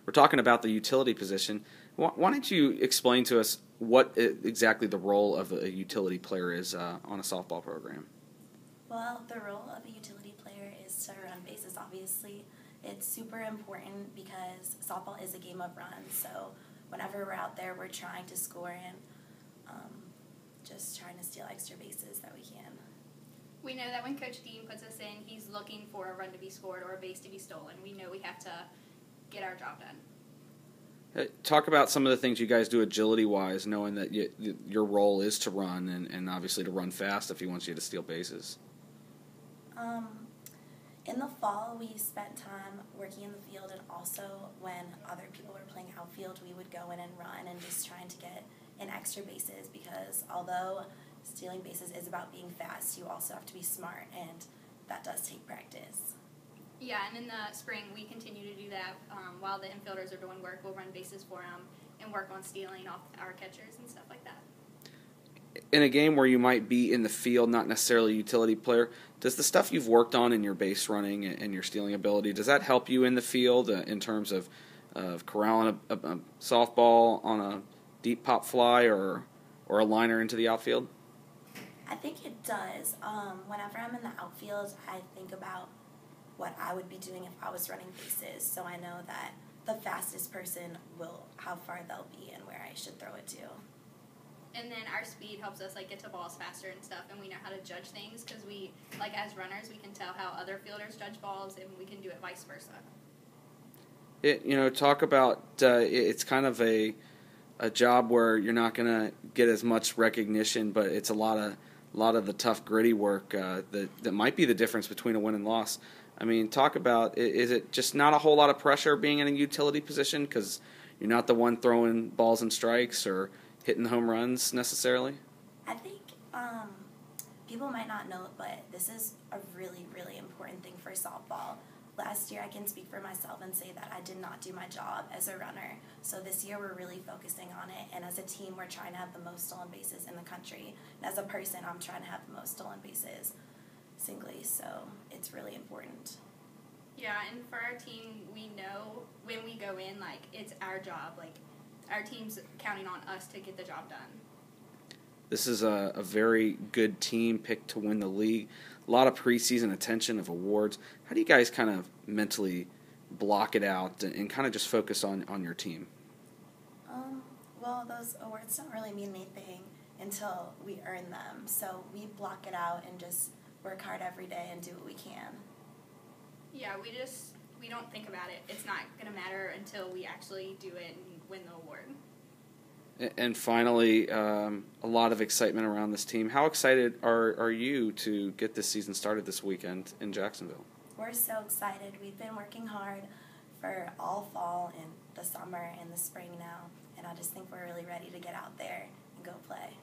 we're talking about the utility position. Why don't you explain to us what exactly the role of a utility player is on a softball program? Well, the role of a utility player is to run bases, obviously. It's super important because softball is a game of runs, so whenever we're out there, we're trying to score and just trying to steal extra bases that we can. We know that when Coach Dean puts us in, he's looking for a run to be scored or a base to be stolen. We know we have to get our job done. Talk about some of the things you guys do agility-wise, knowing that your role is to run and obviously to run fast if he wants you to steal bases. In the fall, we spent time working in the field, and also when other people were playing outfield, we would go in and run and just trying to get in extra bases, because although stealing bases is about being fast, you also have to be smart, and that does take practice. Yeah, and in the spring, we continue to do that. While the infielders are doing work, we'll run bases for them and work on stealing off our catchers and stuff like that. In a game where you might be in the field, not necessarily a utility player, does the stuff you've worked on in your base running and your stealing ability, does that help you in the field in terms of corralling a softball on a deep pop fly or a liner into the outfield? I think it does. Whenever I'm in the outfield, I think about what I would be doing if I was running bases, so I know that the fastest person how far they'll be and where I should throw it to. And then our speed helps us get to balls faster and stuff, and we know how to judge things because we, as runners, we can tell how other fielders judge balls, and we can do it vice versa. Talk about it's kind of a job where you're not going to get as much recognition, but it's a lot of the tough, gritty work that might be the difference between a win and loss. I mean, talk about, is it just not a whole lot of pressure being in a utility position because you're not the one throwing balls and strikes or hitting the home runs necessarily? I think people might not know it, but this is a really, really important thing for softball. Last year, I can speak for myself and say that I did not do my job as a runner. So this year, we're really focusing on it. And as a team, we're trying to have the most stolen bases in the country. And as a person, I'm trying to have the most stolen bases singly. So it's really important. Yeah, and for our team, we know when we go in, it's our job. Our team's counting on us to get the job done. This is a very good team picked to win the league. A lot of preseason attention of awards. How do you guys kind of mentally block it out and kind of just focus on your team? Well, those awards don't really mean anything until we earn them. So we block it out and just work hard every day and do what we can. Yeah, we don't think about it. It's not going to matter until we actually do it and win the award. And finally, a lot of excitement around this team. How excited are you to get this season started this weekend in Jacksonville? We're so excited. We've been working hard for all fall and the summer and the spring now, and I just think we're really ready to get out there and go play.